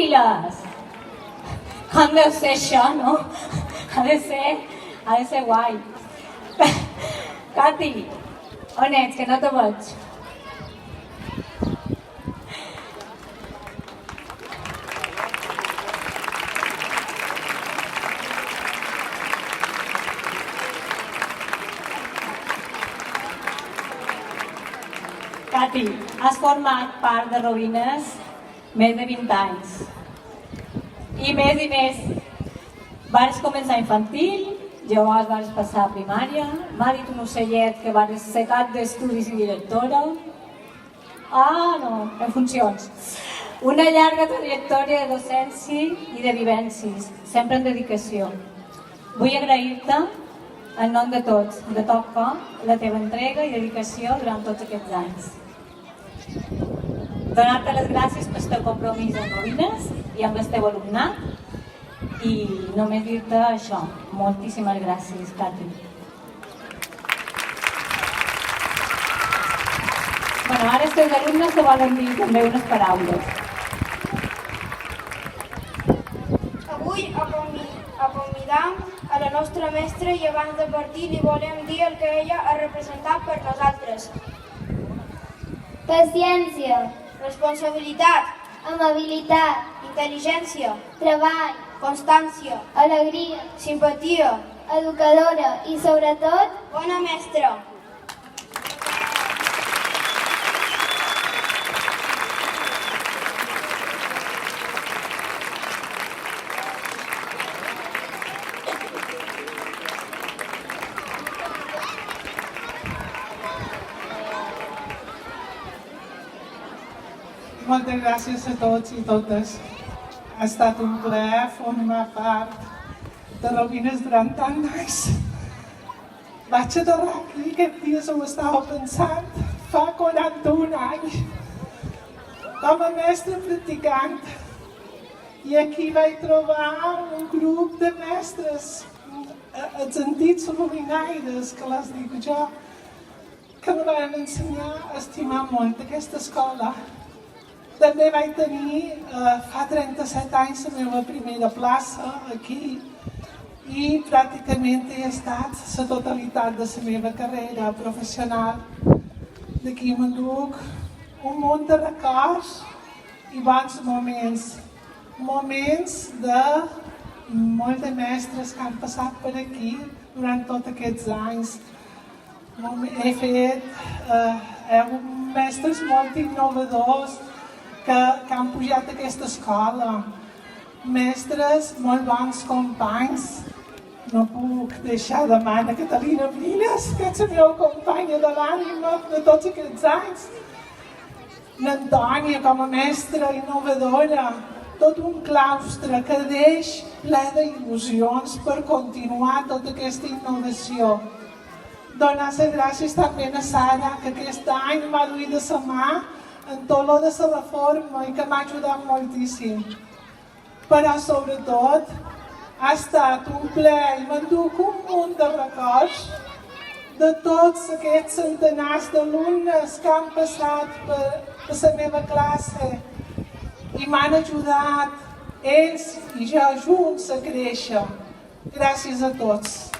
púrpiles! Com deu ser això, no? Ha de ser guai. Cati, on ets, que no te veig? Cati, has format part de Robines més de 20 anys. I més. Vares començar infantil, llavors vares passar a primària, m'ha dit un ocellet que vares ser cap d'estudis i directora. No, en funcions. Una llarga trajectòria de docència i de vivències, sempre en dedicació. Vull agrair-te, en nom de tots, de tot cor, la teva entrega i dedicació durant tots aquests anys. Donar-te les gràcies pel teu compromís amb Robines i amb el teu alumnat i només dir-te això, moltíssimes gràcies, Cati. Ara els teus alumnes te volen dir també unes paraules. Avui acomiadam a la nostra mestra i abans de partir li volem dir el que ella ha representat per nosaltres. Paciència, Responsabilitat, amabilitat, intel·ligència, treball, constància, alegria, simpatia, educadora i, sobretot, bona mestra. Moltes gràcies a tots i totes. Ha estat un plaer formar part de Robines durant tant d'anys. Vaig aterrar aquí, aquest dia ho estava pensant, fa 41 anys, com a mestre practicant. I aquí vaig trobar un grup de mestres, els antics robinaires, que les dic jo, que em van ensenyar a estimar molt aquesta escola. També vaig tenir fa 37 anys la meva primera plaça aquí i pràcticament he estat la totalitat de la meva carrera professional. D'aquí m'enduc un munt de records i bons moments. Moments de molts de mestres que han passat per aquí durant tots aquests anys. He fet mestres molt innovadors que han pujat a aquesta escola. Mestres, molt bons companys. No puc deixar de mà a Catalina Brines, que és la meva companya de l'ànima de tots aquests anys. L'Antònia, com a mestra innovadora, tot un claustre que deix ple d'il·lusions per continuar tota aquesta innovació. Donar les gràcies també a Sara, que aquest any m'ha duit de la mà en tot lo de la reforma i que m'ha ajudat moltíssim. Però sobretot ha estat un plaer i m'enduc un munt de records de tots aquests centenars d'alumnes que han passat per la meva classe i m'han ajudat ells i jo junts a créixer. Gràcies a tots.